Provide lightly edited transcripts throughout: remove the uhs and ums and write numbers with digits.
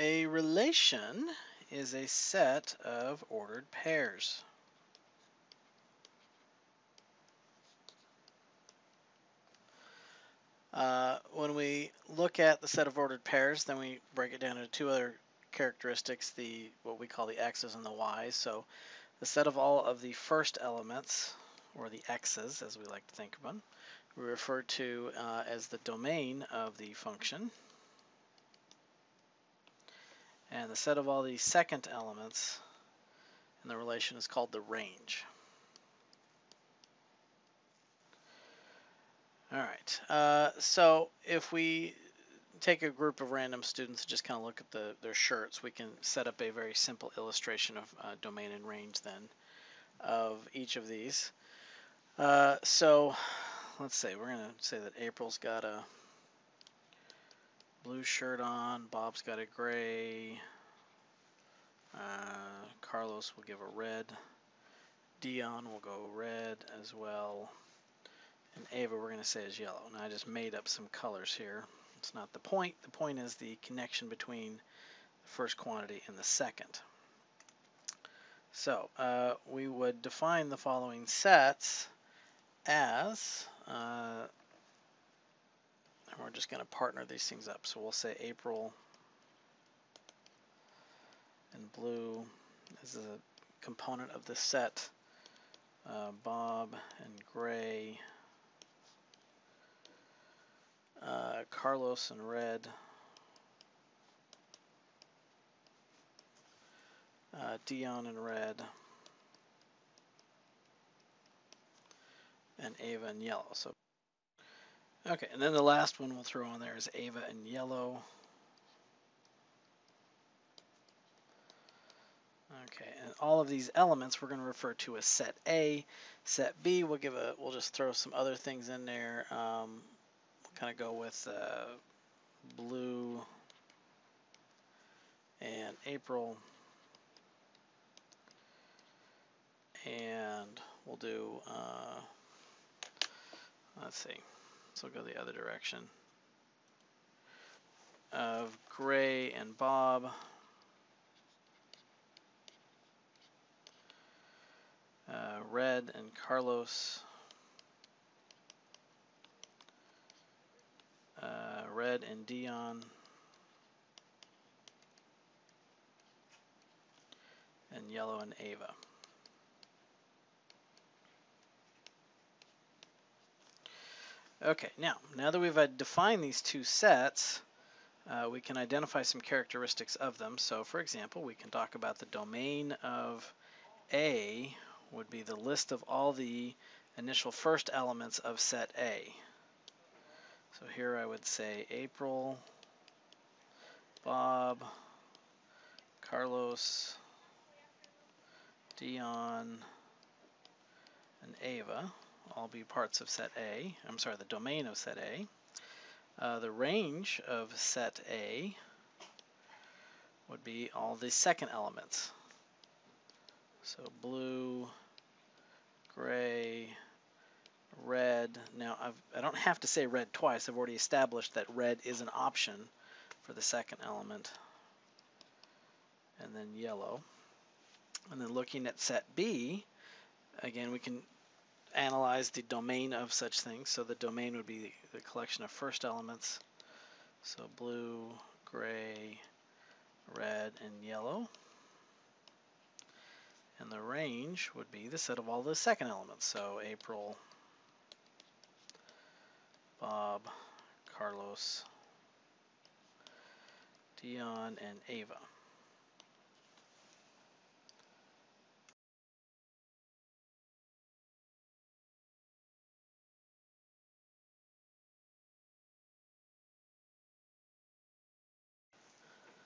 A relation is a set of ordered pairs. When we look at the set of ordered pairs, then we break it down into two other characteristics, what we call the x's and the y's. So the set of all of the first elements, or the x's as we like to think of them, we refer to as the domain of the function. And the set of all the second elements in the relation is called the range. All right, so if we take a group of random students and just kind of look at their shirts, we can set up a very simple illustration of domain and range then of each of these. So let's say we're going to say that April's got a blue shirt on, Bob's got a gray, Carlos will give a red, Dion will go red as well, and Ava we're going to say is yellow. Now I just made up some colors here. It's not the point. The point is the connection between the first quantity and the second. So we would define the following sets as, and we're just going to partner these things up. So we'll say April and blue is a component of the set, Bob and gray, Carlos and red, Dion and red, and Ava and yellow. So, okay, and then the last one we'll throw on there is Ava and yellow. Okay, and all of these elements we're going to refer to as set A. Set B, we'll just throw some other things in there. We'll kind of go with blue and April, and we'll do, let's see, so we'll go the other direction, of gray and Bob, red and Carlos, red and Dion, and yellow and Ava. Okay, now that we've defined these two sets, we can identify some characteristics of them. So for example, we can talk about the domain of A would be the list of all the initial first elements of set A. So here I would say April, Bob, Carlos, Dion, and Ava all be parts of set A. I'm sorry, the domain of set A. The range of set A would be all the second elements. So blue, gray, red. Now I don't have to say red twice. I've already established that red is an option for the second element. And then yellow. And then looking at set B, again we can analyze the domain of such things. So the domain would be the collection of first elements. So blue, gray, red, and yellow. And the range would be the set of all the second elements. So April, Bob, Carlos, Dion, and Ava.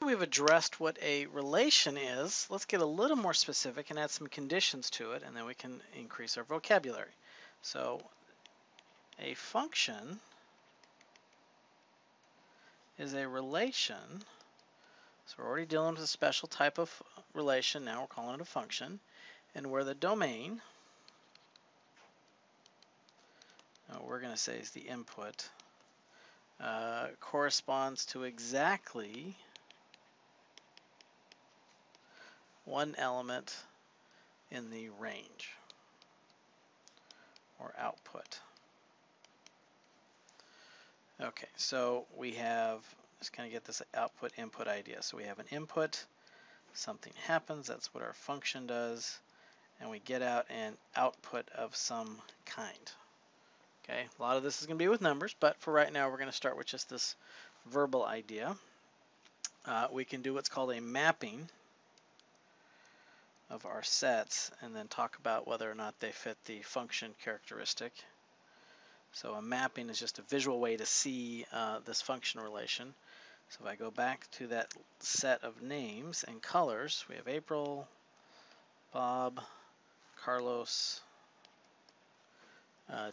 We've addressed what a relation is. Let's get a little more specific and add some conditions to it, and then we can increase our vocabulary. So a function is a relation. So we're already dealing with a special type of relation. Now we're calling it a function. And where the domain, we're going to say is the input, corresponds to exactly one element in the range or output. Okay, so we have, just kind of get this output input idea. So we have an input, something happens, that's what our function does, and we get out an output of some kind. Okay, a lot of this is going to be with numbers, but for right now we're going to start with just this verbal idea. We can do what's called a mapping of our sets and then talk about whether or not they fit the function characteristic. So a mapping is just a visual way to see this function relation. So if I go back to that set of names and colors, we have April, Bob, Carlos,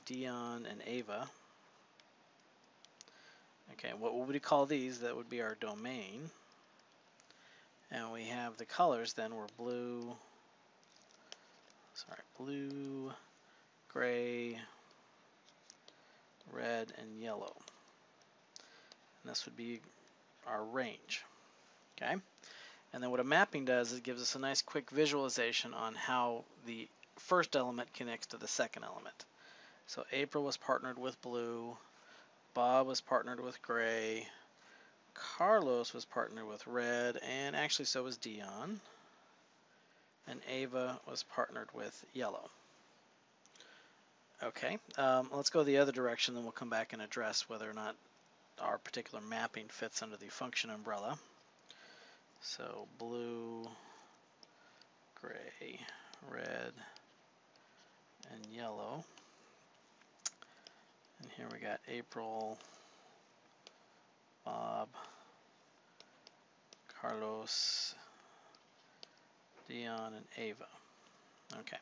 Dion, and Ava. Okay, what would we call these? That would be our domain. And we have the colors then were blue, gray, red, and yellow. And this would be our range. Okay? And then what a mapping does is it gives us a nice quick visualization on how the first element connects to the second element. So April was partnered with blue, Bob was partnered with gray, Carlos was partnered with red, and actually so was Dion, and Ava was partnered with yellow. Okay, let's go the other direction, then we'll come back and address whether or not our particular mapping fits under the function umbrella. So blue, gray, red, and yellow. And here we got April, Bob, Carlos, Dion, and Ava. Okay,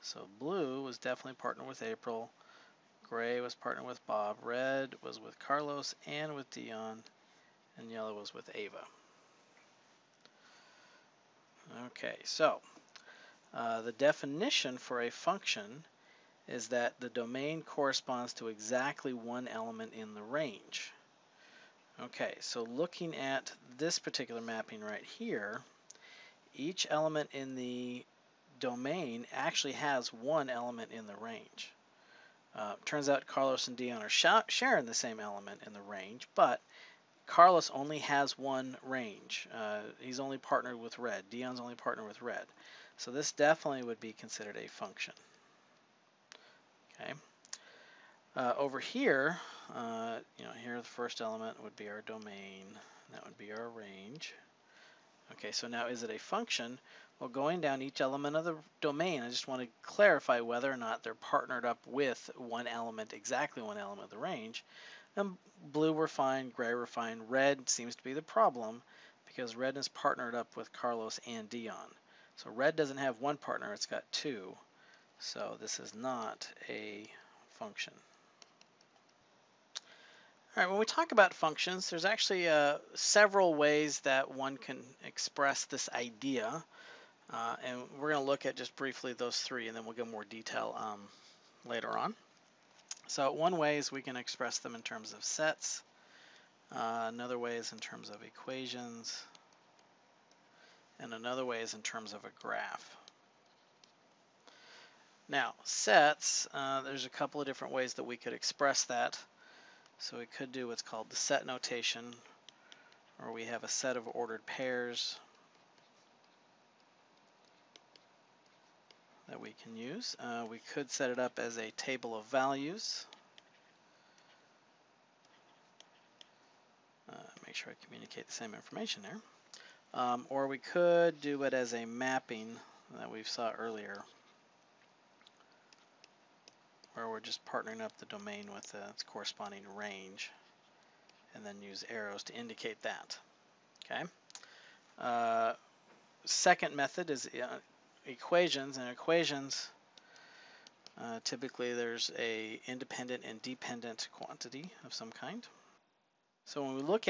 so blue was definitely partnered with April, gray was partnered with Bob, red was with Carlos and with Dion, and yellow was with Ava. Okay, so the definition for a function is that the domain corresponds to exactly one element in the range. Okay, so looking at this particular mapping right here, each element in the domain actually has one element in the range. Turns out Carlos and Dion are sharing the same element in the range, but Carlos only has one range. He's only partnered with red. Dion's only partnered with red. So this definitely would be considered a function. Okay. Over here, here the first element would be our domain. That would be our range. Okay, so now is it a function? Well, going down each element of the domain, I just want to clarify whether or not they're partnered up with one element, exactly one element of the range. And blue we're fine, gray we're fine. Red seems to be the problem because red is partnered up with Carlos and Dion. So red doesn't have one partner, it's got two. So this is not a function. All right, when we talk about functions, there's actually several ways that one can express this idea. And we're going to look at just briefly those three, and then we'll get more detail later on. So one way is we can express them in terms of sets. Another way is in terms of equations. And another way is in terms of a graph. Now, sets, there's a couple of different ways that we could express that. So we could do what's called the set notation, where we have a set of ordered pairs that we can use. We could set it up as a table of values. Make sure I communicate the same information there. Or we could do it as a mapping that we saw earlier, where we're just partnering up the domain with its corresponding range and then use arrows to indicate that. Okay. Second method is equations. And equations, typically there's a independent and dependent quantity of some kind. So when we look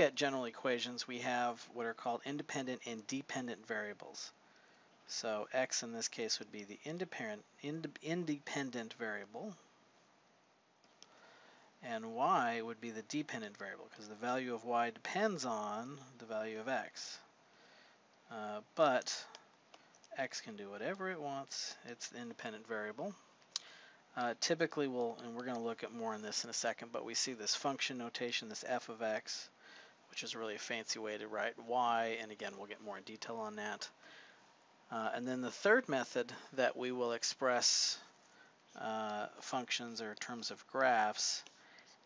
at general equations, we have what are called independent and dependent variables. So x in this case would be the independent variable, and y would be the dependent variable because the value of y depends on the value of x. but x can do whatever it wants. It's the independent variable. Typically, and we're going to look at more on this in a second, but we see this function notation, this f of x, which is really a fancy way to write y, and again, we'll get more in detail on that. And then the third method that we will express functions or terms of graphs,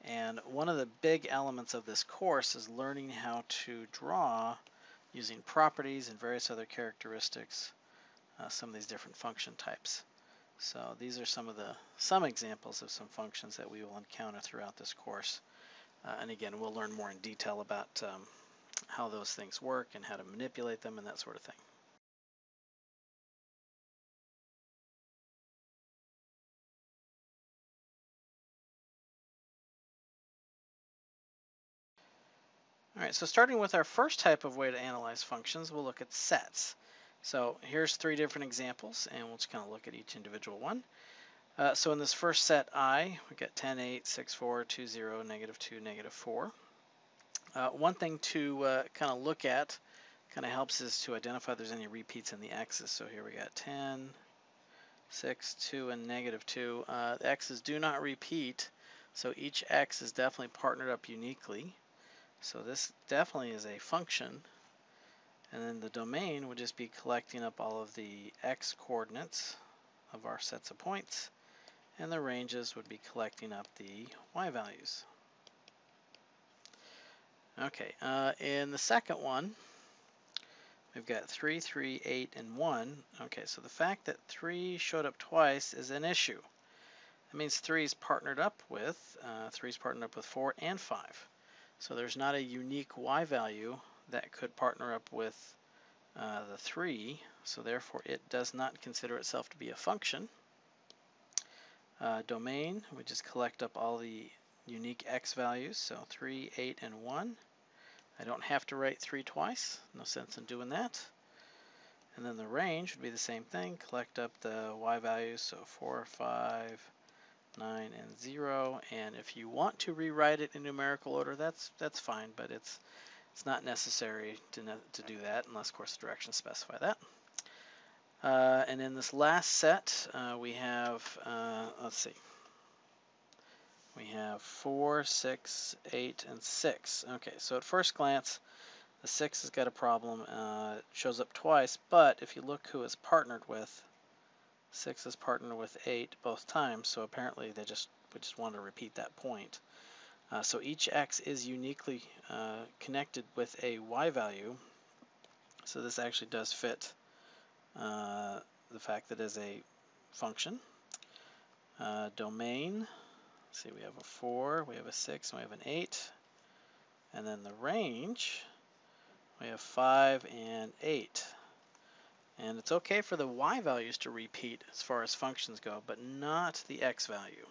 and one of the big elements of this course is learning how to draw using properties and various other characteristics some of these different function types. So these are some examples of some functions that we will encounter throughout this course. And again, we'll learn more in detail about how those things work and how to manipulate them and that sort of thing. All right, so starting with our first type of way to analyze functions, we'll look at sets. So here's 3 different examples, and we'll just kind of look at each individual one. So in this first set I, we got 10, 8, 6, 4, 2, 0, negative 2, negative 4. One thing to kind of look at, kind of helps us to identify if there's any repeats in the x's. So here we got 10, 6, 2, and negative 2. The x's do not repeat, so each x is definitely partnered up uniquely. So this definitely is a function. And then the domain would just be collecting up all of the x coordinates of our sets of points, and the ranges would be collecting up the y values. Okay, in the second one, we've got 3, 3, 8, and 1. Okay, so the fact that 3 showed up twice is an issue. That means 3 is partnered up with 4 and 5. So there's not a unique y value that could partner up with the 3, so therefore it does not consider itself to be a function. Domain, we just collect up all the unique x values, so 3, 8, and 1. I don't have to write 3 twice, no sense in doing that. And then the range would be the same thing, collect up the y values, so 4, 5, 9, and 0. And if you want to rewrite it in numerical order, that's fine, but it's not necessary to do that unless, of course, the directions specify that. And in this last set, we have, let's see, we have 4, 6, 8, and 6. Okay, so at first glance, the 6 has got a problem. It shows up twice, but if you look who it's partnered with, 6 is partnered with 8 both times, so apparently we just wanted to repeat that point. So each x is uniquely connected with a y value, so this actually does fit the fact that it is a function. Domain, see, we have a 4, we have a 6, and we have an 8. And then the range, we have 5 and 8. And it's okay for the y values to repeat as far as functions go, but not the x value.